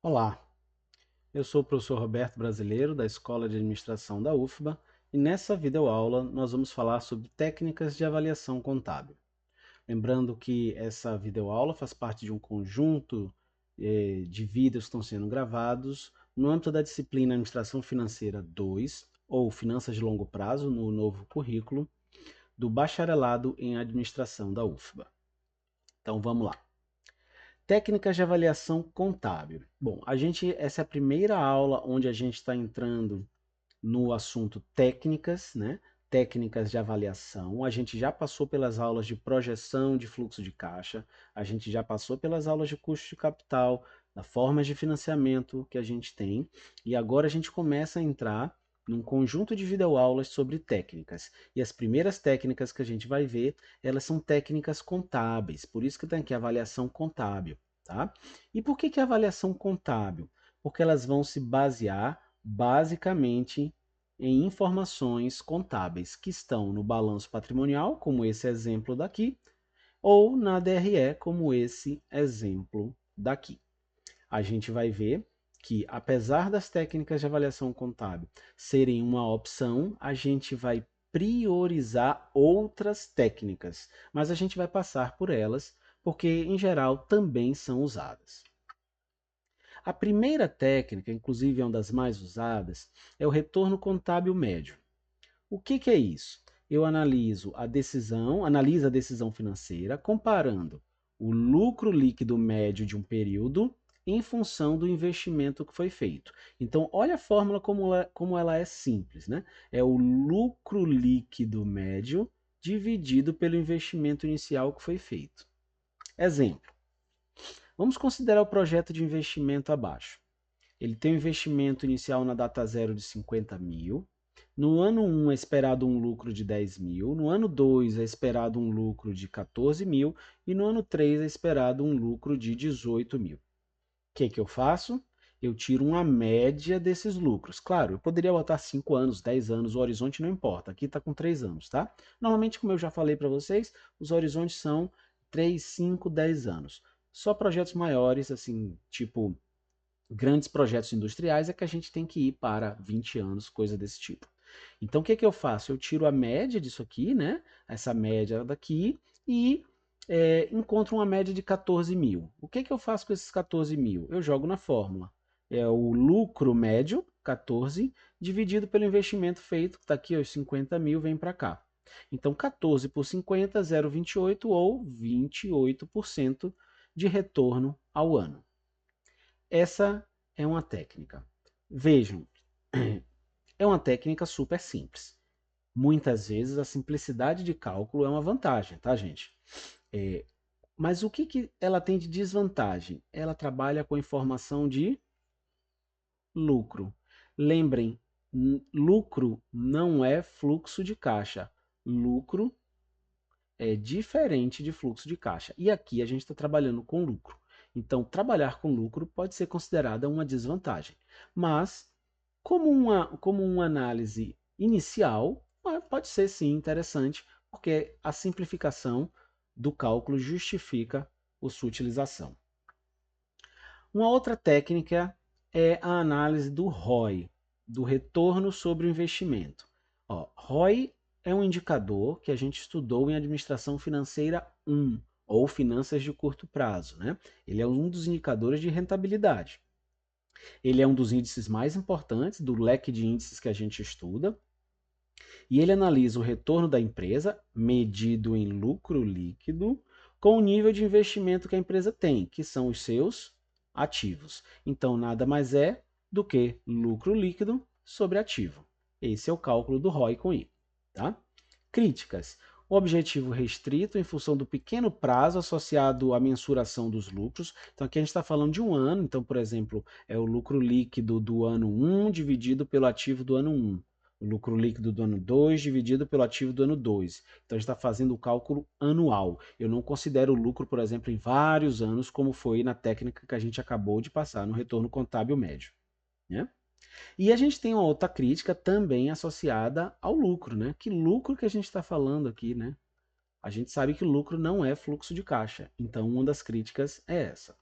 Olá, eu sou o professor Roberto Brasileiro, da Escola de Administração da UFBA, e nessa videoaula nós vamos falar sobre técnicas de avaliação contábil. Lembrando que essa videoaula faz parte de um conjunto de vídeos que estão sendo gravados no âmbito da disciplina Administração Financeira 2, ou Finanças de Longo Prazo, no novo currículo, do Bacharelado em Administração da UFBA. Então vamos lá. Técnicas de avaliação contábil. Bom, essa é a primeira aula onde a gente está entrando no assunto técnicas, né? Técnicas de avaliação. A gente já passou pelas aulas de projeção de fluxo de caixa, a gente já passou pelas aulas de custo de capital, das formas de financiamento que a gente tem, e agora a gente começa a entrar num conjunto de videoaulas sobre técnicas. E as primeiras técnicas que a gente vai ver, elas são técnicas contábeis, por isso que tem aqui a avaliação contábil, tá? E por que a avaliação contábil? Porque elas vão se basear basicamente em informações contábeis que estão no balanço patrimonial, como esse exemplo daqui, ou na DRE, como esse exemplo daqui. A gente vai ver que, apesar das técnicas de avaliação contábil serem uma opção, a gente vai priorizar outras técnicas, mas a gente vai passar por elas, porque em geral também são usadas. A primeira técnica, inclusive é uma das mais usadas, é o retorno contábil médio. O que é isso? Eu analiso a decisão financeira comparando o lucro líquido médio de um período em função do investimento que foi feito. Então, olha a fórmula como ela é simples, né? É o lucro líquido médio dividido pelo investimento inicial que foi feito. Exemplo, vamos considerar o projeto de investimento abaixo. Ele tem um investimento inicial na data zero de 50 mil. No ano 1 é esperado um lucro de 10 mil. No ano 2 é esperado um lucro de 14 mil. E no ano 3 é esperado um lucro de 18 mil. O que eu faço? Eu tiro uma média desses lucros. Claro, eu poderia botar 5 anos, 10 anos, o horizonte não importa. Aqui está com 3 anos, tá? Normalmente, como eu já falei para vocês, os horizontes são 3, 5, 10 anos. Só projetos maiores, assim, tipo grandes projetos industriais, é que a gente tem que ir para 20 anos, coisa desse tipo. Então, o que eu faço? Eu tiro a média disso aqui, né? Essa média daqui, e encontro uma média de 14 mil. O que eu faço com esses 14 mil? Eu jogo na fórmula. É o lucro médio, 14, dividido pelo investimento feito, que está aqui, os 50 mil, vem para cá. Então, 14 por 50, 0,28 ou 28% de retorno ao ano. Essa é uma técnica. Vejam, é uma técnica super simples. Muitas vezes a simplicidade de cálculo é uma vantagem, tá, gente? É, mas o que ela tem de desvantagem? Ela trabalha com informação de lucro. Lembrem, lucro não é fluxo de caixa. Lucro é diferente de fluxo de caixa. E aqui a gente está trabalhando com lucro. Então, trabalhar com lucro pode ser considerada uma desvantagem. Mas, como uma análise inicial, pode ser sim interessante, porque a simplificação do cálculo justifica a sua utilização. Uma outra técnica é a análise do ROI, do retorno sobre o investimento. ROI é um indicador que a gente estudou em Administração Financeira 1, ou Finanças de Curto Prazo, né? Ele é um dos indicadores de rentabilidade. Ele é um dos índices mais importantes do leque de índices que a gente estuda, e ele analisa o retorno da empresa, medido em lucro líquido, com o nível de investimento que a empresa tem, que são os seus ativos. Então, nada mais é do que lucro líquido sobre ativo. Esse é o cálculo do ROI com I. Tá? Críticas. O objetivo restrito em função do pequeno prazo associado à mensuração dos lucros. Então, aqui a gente está falando de um ano. Então, por exemplo, é o lucro líquido do ano 1 dividido pelo ativo do ano 1. O lucro líquido do ano 2 dividido pelo ativo do ano 2. Então, a gente está fazendo o cálculo anual. Eu não considero o lucro, por exemplo, em vários anos, como foi na técnica que a gente acabou de passar no retorno contábil médio. Né? E a gente tem uma outra crítica também associada ao lucro, né? Que lucro que a gente está falando aqui, né? A gente sabe que o lucro não é fluxo de caixa. Então, uma das críticas é essa.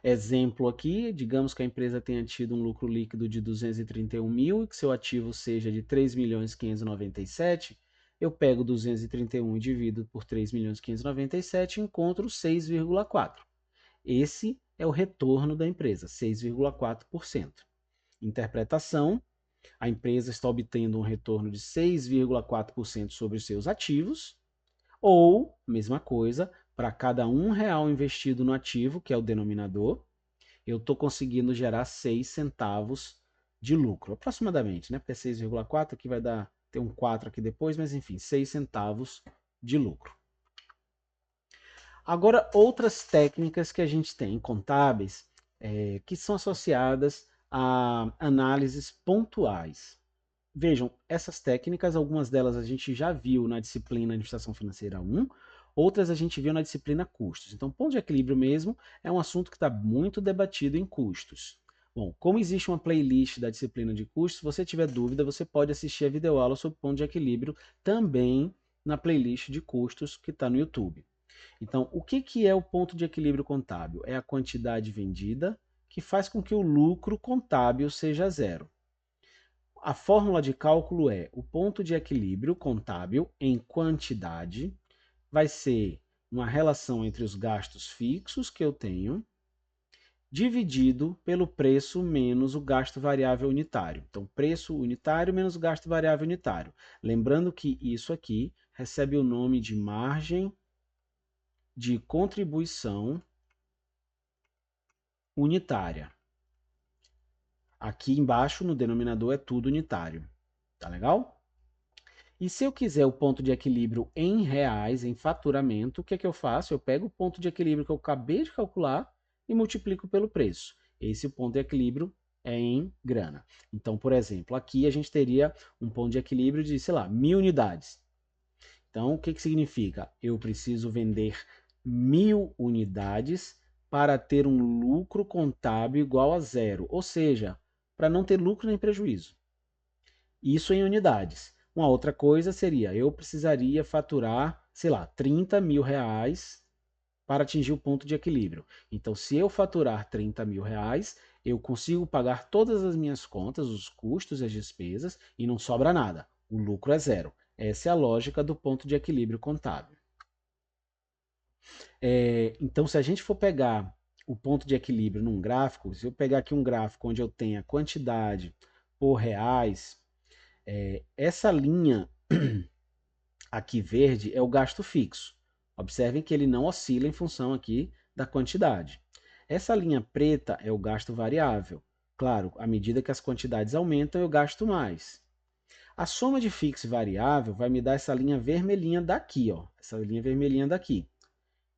Exemplo aqui, digamos que a empresa tenha tido um lucro líquido de 231 mil e que seu ativo seja de 3.597.000, eu pego 231 e divido por 3.597.000 e encontro 6,4. Esse é o retorno da empresa, 6,4%. Interpretação: a empresa está obtendo um retorno de 6,4% sobre os seus ativos, ou, mesma coisa, para cada R$ 1 investido no ativo, que é o denominador, eu estou conseguindo gerar 6 centavos de lucro, aproximadamente, né? Porque é 6,4, aqui vai dar, ter um 4 aqui depois, mas enfim, 6 centavos de lucro. Agora, outras técnicas que a gente tem contábeis, que são associadas a análises pontuais. Vejam, essas técnicas, algumas delas a gente já viu na disciplina Administração Financeira 1, outras a gente viu na disciplina Custos. Então, ponto de equilíbrio mesmo é um assunto que está muito debatido em custos. Bom, como existe uma playlist da disciplina de custos, se você tiver dúvida, você pode assistir a videoaula sobre ponto de equilíbrio também na playlist de custos que está no YouTube. Então, o que é o ponto de equilíbrio contábil? É a quantidade vendida que faz com que o lucro contábil seja zero. A fórmula de cálculo é o ponto de equilíbrio contábil em quantidade vai ser uma relação entre os gastos fixos que eu tenho dividido pelo preço menos o gasto variável unitário. Então, preço unitário menos gasto variável unitário. Lembrando que isso aqui recebe o nome de margem de contribuição unitária. Aqui embaixo no denominador é tudo unitário. Tá legal? E se eu quiser o ponto de equilíbrio em reais, em faturamento, o que é que eu faço? Eu pego o ponto de equilíbrio que eu acabei de calcular e multiplico pelo preço. Esse ponto de equilíbrio é em grana. Então, por exemplo, aqui a gente teria um ponto de equilíbrio de, sei lá, 1.000 unidades. Então, o que que significa? Eu preciso vender 1.000 unidades para ter um lucro contábil igual a zero, ou seja, para não ter lucro nem prejuízo. Isso em unidades. Uma outra coisa seria, eu precisaria faturar, sei lá, 30 mil reais para atingir o ponto de equilíbrio. Então, se eu faturar 30 mil reais, eu consigo pagar todas as minhas contas, os custos e as despesas, e não sobra nada. O lucro é zero. Essa é a lógica do ponto de equilíbrio contábil. Então, se a gente for pegar o ponto de equilíbrio num gráfico, se eu pegar aqui um gráfico onde eu tenho a quantidade por reais, essa linha aqui verde é o gasto fixo. Observem que ele não oscila em função aqui da quantidade. Essa linha preta é o gasto variável. Claro, à medida que as quantidades aumentam, eu gasto mais. A soma de fixo e variável vai me dar essa linha vermelhinha daqui, ó, essa linha vermelhinha daqui,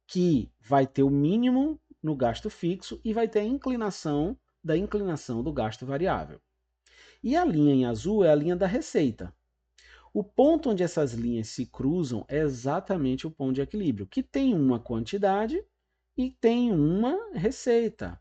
que vai ter o mínimo no gasto fixo e vai ter a inclinação da inclinação do gasto variável. E a linha em azul é a linha da receita. O ponto onde essas linhas se cruzam é exatamente o ponto de equilíbrio, que tem uma quantidade e tem uma receita.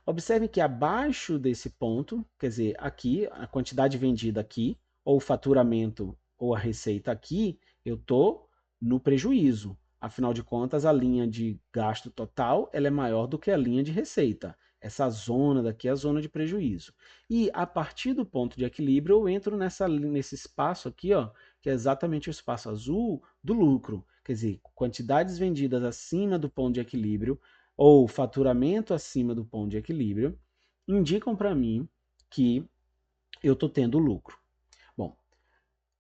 Observe que abaixo desse ponto, quer dizer, aqui, a quantidade vendida aqui, ou o faturamento ou a receita aqui, eu estou no prejuízo. Afinal de contas, a linha de gasto total ela é maior do que a linha de receita. Essa zona daqui é a zona de prejuízo. E a partir do ponto de equilíbrio, eu entro nesse espaço aqui, ó, que é exatamente o espaço azul do lucro. Quer dizer, quantidades vendidas acima do ponto de equilíbrio ou faturamento acima do ponto de equilíbrio, indicam para mim que eu estou tendo lucro. Bom,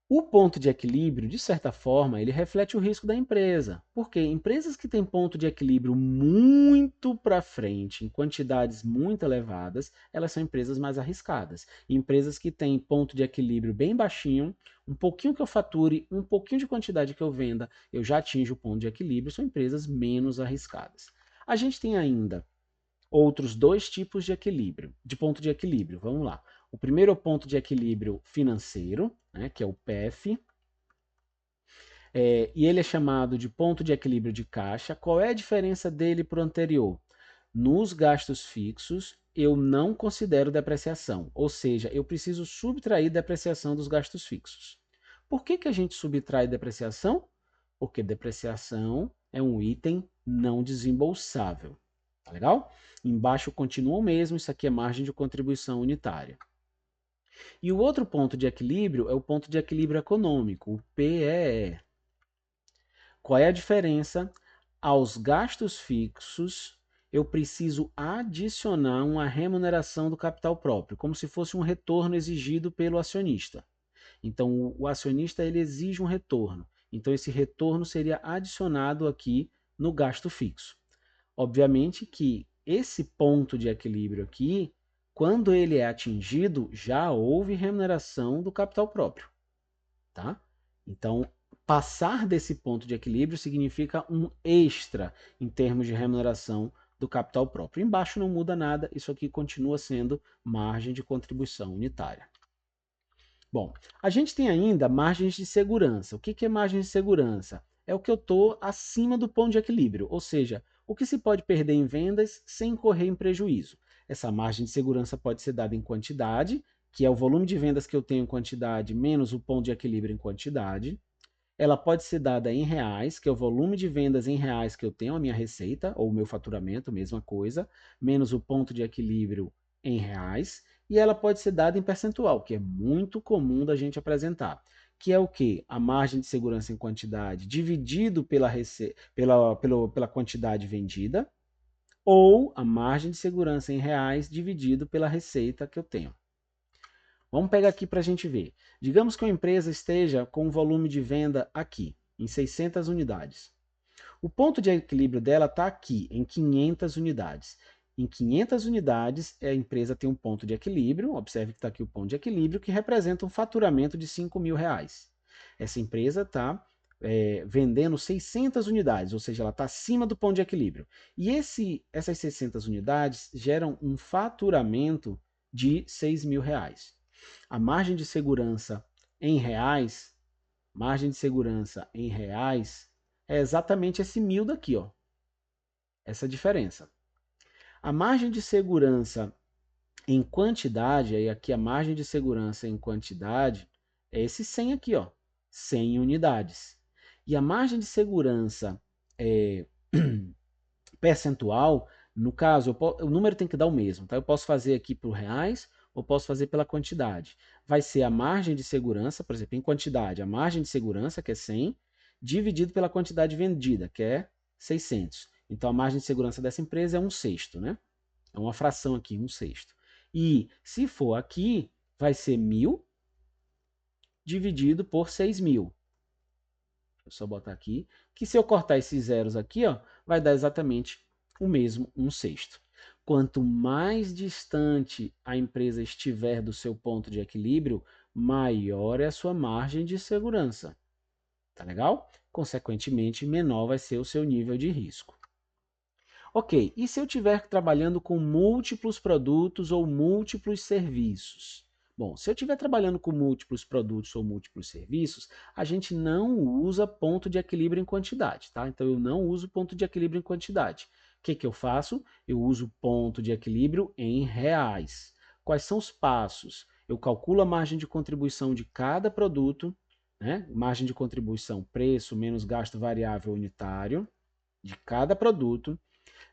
o ponto de equilíbrio, de certa forma, ele reflete o risco da empresa, porque empresas que têm ponto de equilíbrio muito para frente, em quantidades muito elevadas, elas são empresas mais arriscadas. Empresas que têm ponto de equilíbrio bem baixinho, um pouquinho que eu fature, um pouquinho de quantidade que eu venda, eu já atinjo o ponto de equilíbrio, são empresas menos arriscadas. A gente tem ainda outros dois tipos de equilíbrio, de ponto de equilíbrio. Vamos lá. O primeiro é o ponto de equilíbrio financeiro, né, que é o PEF, e ele é chamado de ponto de equilíbrio de caixa. Qual é a diferença dele para o anterior? Nos gastos fixos, eu não considero depreciação, ou seja, eu preciso subtrair depreciação dos gastos fixos. Por que a gente subtrai depreciação? Porque depreciação é um item não desembolsável. Tá legal? Embaixo continua o mesmo, isso aqui é margem de contribuição unitária. E o outro ponto de equilíbrio é o ponto de equilíbrio econômico, o PEE. Qual é a diferença? Aos gastos fixos, eu preciso adicionar uma remuneração do capital próprio, como se fosse um retorno exigido pelo acionista. Então, o acionista ele exige um retorno. Então, esse retorno seria adicionado aqui no gasto fixo. Obviamente que esse ponto de equilíbrio aqui, quando ele é atingido, já houve remuneração do capital próprio, tá? Então, passar desse ponto de equilíbrio significa um extra em termos de remuneração do capital próprio. Embaixo não muda nada, isso aqui continua sendo margem de contribuição unitária. Bom, a gente tem ainda margens de segurança. O que é margem de segurança? É o que eu estou acima do ponto de equilíbrio, ou seja, o que se pode perder em vendas sem incorrer em prejuízo. Essa margem de segurança pode ser dada em quantidade, que é o volume de vendas que eu tenho em quantidade menos o ponto de equilíbrio em quantidade. Ela pode ser dada em reais, que é o volume de vendas em reais que eu tenho, a minha receita, ou o meu faturamento, mesma coisa, menos o ponto de equilíbrio em reais. E ela pode ser dada em percentual, que é muito comum da gente apresentar. Que é o quê? A margem de segurança em quantidade dividido pela quantidade vendida, ou a margem de segurança em reais dividido pela receita que eu tenho. Vamos pegar aqui para a gente ver. Digamos que uma empresa esteja com um volume de venda aqui, em 600 unidades. O ponto de equilíbrio dela está aqui, em 500 unidades. Em 500 unidades, a empresa tem um ponto de equilíbrio, observe que está aqui o ponto de equilíbrio, que representa um faturamento de R$ 5.000. Essa empresa está vendendo 600 unidades, ou seja, ela está acima do ponto de equilíbrio. E essas 600 unidades geram um faturamento de R$ 6.000. A margem de segurança em reais, é exatamente esse 1.000 daqui, ó. Essa diferença. A margem de segurança em quantidade, aí aqui a margem de segurança em quantidade, é esse 100 aqui, ó. 100 unidades. E a margem de segurança percentual, no caso, o número tem que dar o mesmo, tá? Eu posso fazer aqui por reais ou posso fazer pela quantidade. Vai ser a margem de segurança, por exemplo, em quantidade, a margem de segurança, que é 100, dividido pela quantidade vendida, que é 600. Então, a margem de segurança dessa empresa é 1/6, né? É uma fração aqui, 1/6. E se for aqui, vai ser 1.000 dividido por 6.000. Deixa eu só botar aqui, que se eu cortar esses zeros aqui, ó, vai dar exatamente o mesmo 1/6. Quanto mais distante a empresa estiver do seu ponto de equilíbrio, maior é a sua margem de segurança. Tá legal? Consequentemente, menor vai ser o seu nível de risco. Ok, e se eu estiver trabalhando com múltiplos produtos ou múltiplos serviços? Bom, se eu estiver trabalhando com múltiplos produtos ou múltiplos serviços, a gente não usa ponto de equilíbrio em quantidade, tá? Então eu não uso ponto de equilíbrio em quantidade. O que eu faço? Eu uso ponto de equilíbrio em reais. Quais são os passos? Eu calculo a margem de contribuição de cada produto, né? Margem de contribuição, preço menos gasto variável unitário de cada produto.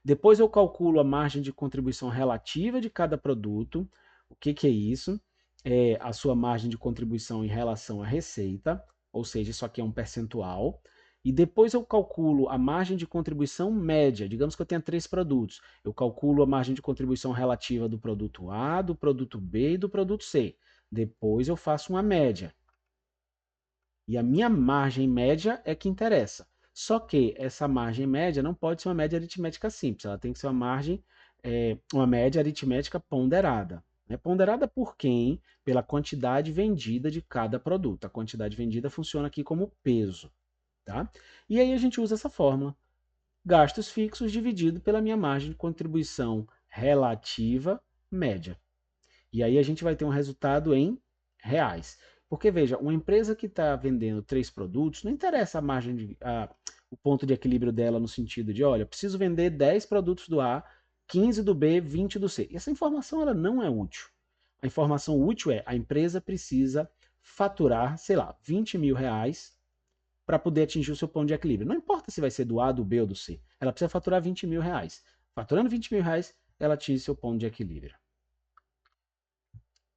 Depois eu calculo a margem de contribuição relativa de cada produto. O que é isso? É a sua margem de contribuição em relação à receita, ou seja, isso aqui é um percentual. E depois eu calculo a margem de contribuição média. Digamos que eu tenha 3 produtos. Eu calculo a margem de contribuição relativa do produto A, do produto B e do produto C. Depois eu faço uma média. E a minha margem média é que interessa. Só que essa margem média não pode ser uma média aritmética simples, ela tem que ser uma média aritmética ponderada. Né? Ponderada por quem? Pela quantidade vendida de cada produto. A quantidade vendida funciona aqui como peso. Tá? E aí a gente usa essa fórmula. Gastos fixos dividido pela minha margem de contribuição relativa média. E aí a gente vai ter um resultado em reais. Porque, veja, uma empresa que está vendendo 3 produtos, não interessa o ponto de equilíbrio dela no sentido de, olha, preciso vender 10 produtos do A, 15 do B, 20 do C. Essa informação ela não é útil. A informação útil é a empresa precisa faturar, sei lá, R$ 20.000 para poder atingir o seu ponto de equilíbrio. Não importa se vai ser do A, do B ou do C. Ela precisa faturar R$ 20.000. Faturando 20 mil reais, ela atinge seu ponto de equilíbrio.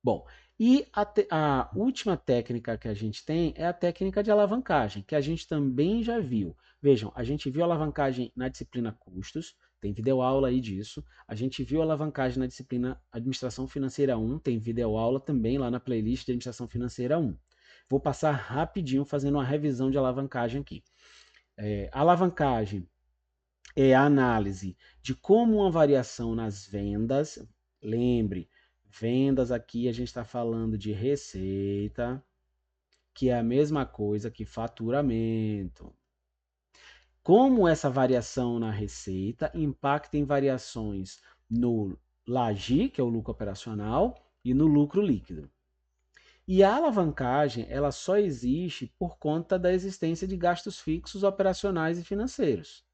Bom, e a última técnica que a gente tem é a técnica de alavancagem, que a gente também já viu. Vejam, a gente viu alavancagem na disciplina custos, tem videoaula aí disso. A gente viu alavancagem na disciplina Administração Financeira 1, tem videoaula também lá na playlist de Administração Financeira 1. Vou passar rapidinho fazendo uma revisão de alavancagem aqui. Alavancagem é a análise de como uma variação nas vendas, lembre, vendas aqui a gente está falando de receita, que é a mesma coisa que faturamento. Como essa variação na receita impacta em variações no LAGI, que é o lucro operacional, e no lucro líquido. E a alavancagem, ela só existe por conta da existência de gastos fixos operacionais e financeiros.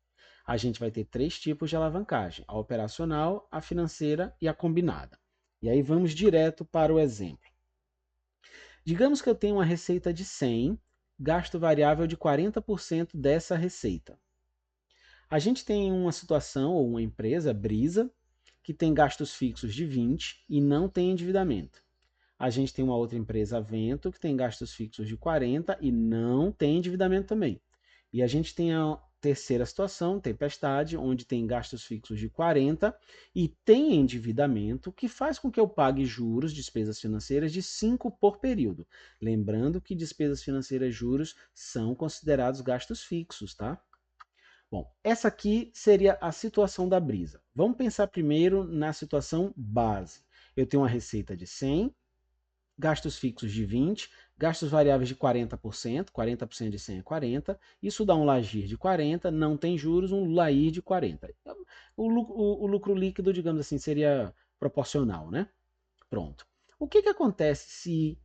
A gente vai ter três tipos de alavancagem: a operacional, a financeira e a combinada. E aí vamos direto para o exemplo. Digamos que eu tenho uma receita de 100, gasto variável de 40% dessa receita. A gente tem uma situação ou uma empresa, Brisa, que tem gastos fixos de 20 e não tem endividamento. A gente tem uma outra empresa, Vento, que tem gastos fixos de 40 e não tem endividamento também. E a gente tem a terceira situação, Tempestade, onde tem gastos fixos de 40 e tem endividamento, que faz com que eu pague juros, despesas financeiras, de 5 por período. Lembrando que despesas financeiras e juros são considerados gastos fixos, tá? Bom, essa aqui seria a situação da Brisa. Vamos pensar primeiro na situação base. Eu tenho uma receita de 100, gastos fixos de 20, gastos variáveis de 40%, 40% de 100 é 40, isso dá um LAGIR de 40, não tem juros, um LAIR de 40. O lucro líquido, digamos assim, seria proporcional, né? Pronto. O que acontece se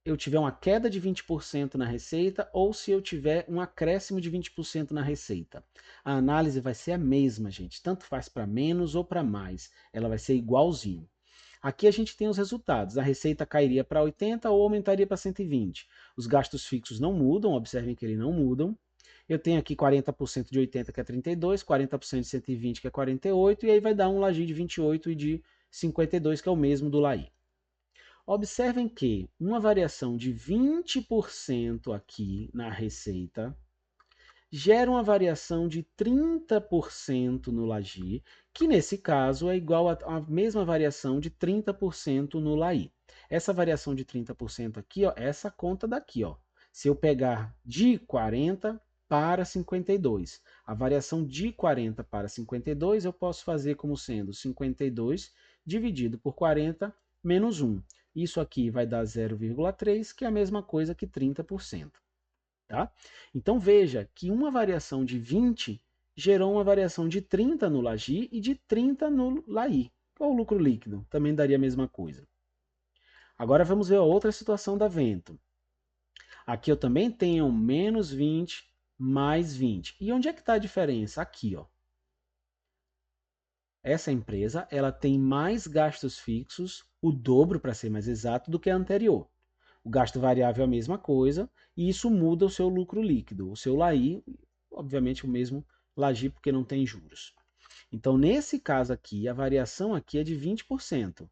eu tiver uma queda de 20% na receita ou se eu tiver um acréscimo de 20% na receita? A análise vai ser a mesma, gente. Tanto faz para menos ou para mais. Ela vai ser igualzinho. Aqui a gente tem os resultados. A receita cairia para 80 ou aumentaria para 120. Os gastos fixos não mudam, observem que eles não mudam. Eu tenho aqui 40% de 80, que é 32, 40% de 120, que é 48, e aí vai dar um LAGI de 28 e de 52, que é o mesmo do LAI. Observem que uma variação de 20% aqui na receita gera uma variação de 30% no LAGI, que nesse caso é igual à mesma variação de 30% no LAI. Essa variação de 30% aqui, ó, essa conta daqui, ó. Se eu pegar de 40 para 52, a variação de 40 para 52 eu posso fazer como sendo 52 dividido por 40 menos 1. Isso aqui vai dar 0,3, que é a mesma coisa que 30%. Tá? Então veja que uma variação de 20 gerou uma variação de 30 no LAGI e de 30 no LAI. Qual o lucro líquido? Também daria a mesma coisa. Agora vamos ver a outra situação da Vento. Aqui eu também tenho menos 20 mais 20. E onde é que está a diferença? Aqui, ó. Essa empresa ela tem mais gastos fixos, o dobro para ser mais exato, do que a anterior. O gasto variável é a mesma coisa, e isso muda o seu lucro líquido. O seu LAI, obviamente, o mesmo LAGI, porque não tem juros. Então, nesse caso aqui, a variação aqui é de 20%.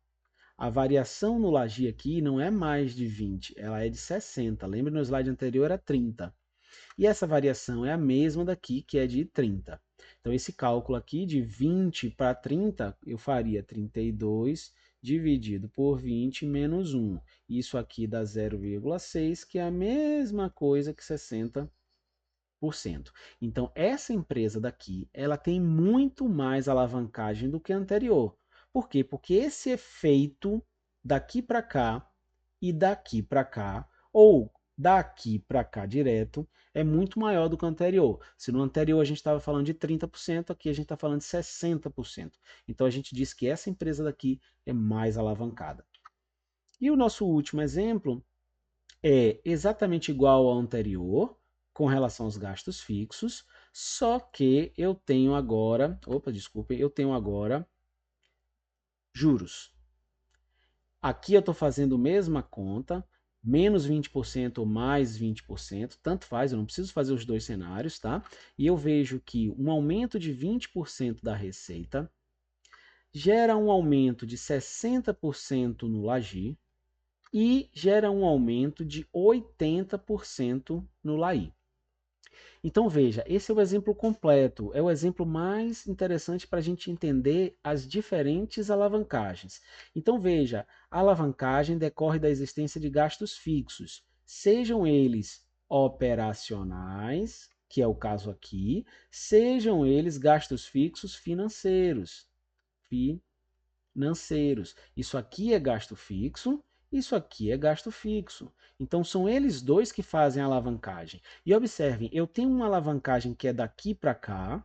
A variação no LAGI aqui não é mais de 20, ela é de 60. Lembra no slide anterior era 30. E essa variação é a mesma daqui, que é de 30. Então, esse cálculo aqui de 20 para 30, eu faria 32 dividido por 20 menos 1. Isso aqui dá 0,6, que é a mesma coisa que 60%. Então, essa empresa daqui, ela tem muito mais alavancagem do que a anterior. Por quê? Porque esse efeito daqui para cá e daqui para cá, ou daqui para cá direto, é muito maior do que o anterior. Se no anterior a gente estava falando de 30%, aqui a gente está falando de 60%. Então a gente diz que essa empresa daqui é mais alavancada. E o nosso último exemplo é exatamente igual ao anterior, com relação aos gastos fixos, só que eu tenho agora, eu tenho agora juros. Aqui eu estou fazendo a mesma conta, menos 20% ou mais 20%, tanto faz, eu não preciso fazer os dois cenários, tá? E eu vejo que um aumento de 20% da receita gera um aumento de 60% no Lagi e gera um aumento de 80% no LAI. Então veja, esse é o exemplo completo, é o exemplo mais interessante para a gente entender as diferentes alavancagens. Então veja, a alavancagem decorre da existência de gastos fixos, sejam eles operacionais, que é o caso aqui, sejam eles gastos fixos financeiros. Isso aqui é gasto fixo, isso aqui é gasto fixo. Então são eles dois que fazem a alavancagem. E observem, eu tenho uma alavancagem que é daqui para cá.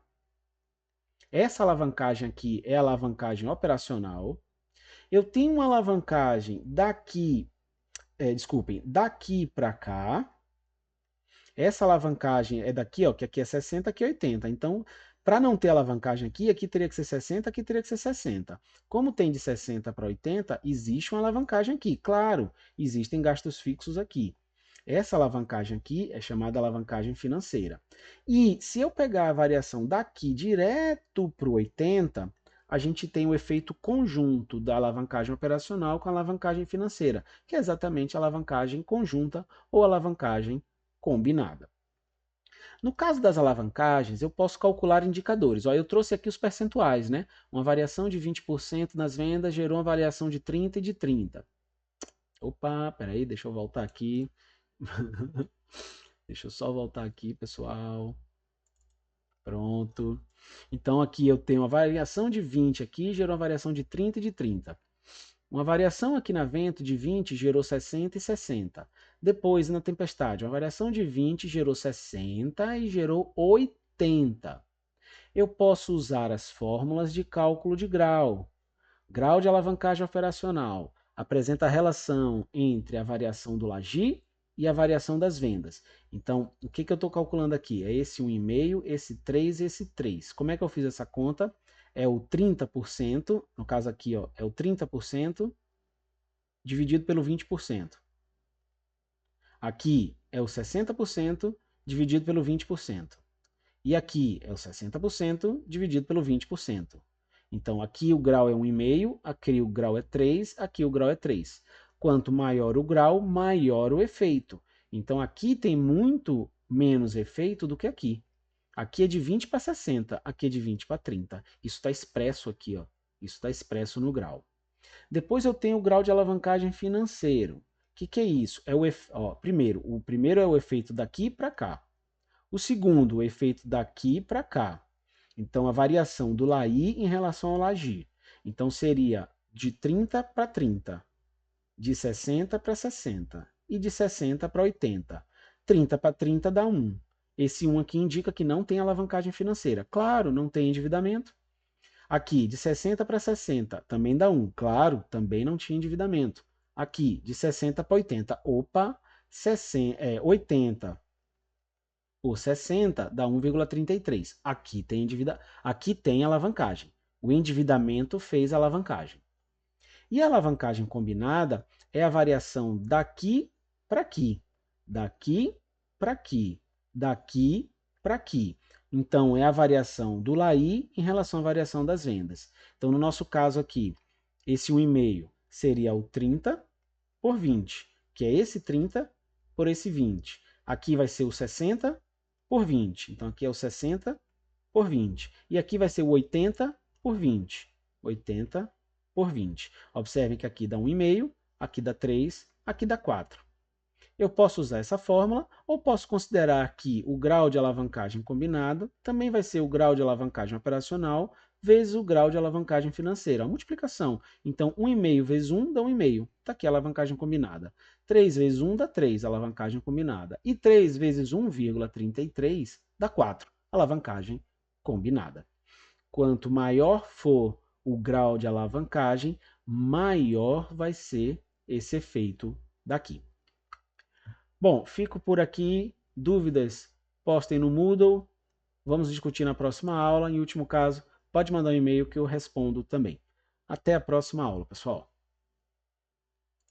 Essa alavancagem aqui é a alavancagem operacional. Eu tenho uma alavancagem daqui, desculpem, daqui para cá. Essa alavancagem é daqui, ó, que aqui é 60, aqui é 80. Então, para não ter alavancagem aqui, aqui teria que ser 60, aqui teria que ser 60. Como tem de 60 para 80, existe uma alavancagem aqui. Claro, existem gastos fixos aqui. Essa alavancagem aqui é chamada alavancagem financeira. E se eu pegar a variação daqui direto para o 80, a gente tem o efeito conjunto da alavancagem operacional com a alavancagem financeira, que é exatamente a alavancagem conjunta ou alavancagem combinada. No caso das alavancagens, eu posso calcular indicadores. Ó, eu trouxe aqui os percentuais, né? Uma variação de 20% nas vendas gerou uma variação de 30% e de 30%. Opa, peraí, deixa eu voltar aqui. Deixa eu só voltar aqui, pessoal. Pronto. Então aqui eu tenho uma variação de 20 aqui, gerou uma variação de 30 e de 30. Uma variação aqui na vento de 20 gerou 60 e 60. Depois, na tempestade, uma variação de 20 gerou 60 e gerou 80. Eu posso usar as fórmulas de cálculo de grau. Grau de alavancagem operacional apresenta a relação entre a variação do Lagi e a variação das vendas. Então, o que eu estou calculando aqui? É esse 1,5, esse 3 e esse 3. Como é que eu fiz essa conta? É o 30%, no caso aqui, ó, é o 30% dividido pelo 20%. Aqui é o 60% dividido pelo 20%. E aqui é o 60% dividido pelo 20%. Então aqui o grau é 1,5, aqui o grau é 3, aqui o grau é 3. Quanto maior o grau, maior o efeito. Então aqui tem muito menos efeito do que aqui. Aqui é de 20 para 60, aqui é de 20 para 30. Isso está expresso aqui, ó. Isso está expresso no grau. Depois eu tenho o grau de alavancagem financeiro. O que é isso? É o primeiro é o efeito daqui para cá. O segundo, o efeito daqui para cá. Então, a variação do LAI em relação ao LAGI. Então, seria de 30 para 30, de 60 para 60 e de 60 para 80. 30 para 30 dá 1. Esse 1 aqui indica que não tem alavancagem financeira. Claro, não tem endividamento. Aqui, de 60 para 60, também dá 1. Claro, também não tinha endividamento. Aqui, de 60 para 80. Opa, 80 por 60 dá 1,33. Aqui tem alavancagem. O endividamento fez a alavancagem. E a alavancagem combinada é a variação daqui para aqui, daqui para aqui, daqui para aqui. Então, é a variação do LAI em relação à variação das vendas. Então, no nosso caso aqui, esse 1,5 seria o 30 por 20, que é esse 30 por esse 20. Aqui vai ser o 60 por 20. Então, aqui é o 60 por 20. E aqui vai ser o 80 por 20. 80 por 20. Observem que aqui dá 1,5, aqui dá 3, aqui dá 4. Eu posso usar essa fórmula ou posso considerar que o grau de alavancagem combinado também vai ser o grau de alavancagem operacional vezes o grau de alavancagem financeira, a multiplicação. Então, 1,5 vezes 1 dá 1,5. Está aqui a alavancagem combinada. 3 vezes 1 dá 3, alavancagem combinada. E 3 vezes 1,33 dá 4, alavancagem combinada. Quanto maior for o grau de alavancagem, maior vai ser esse efeito daqui. Bom, fico por aqui. Dúvidas, postem no Moodle. Vamos discutir na próxima aula. Em último caso, pode mandar um e-mail que eu respondo também. Até a próxima aula, pessoal.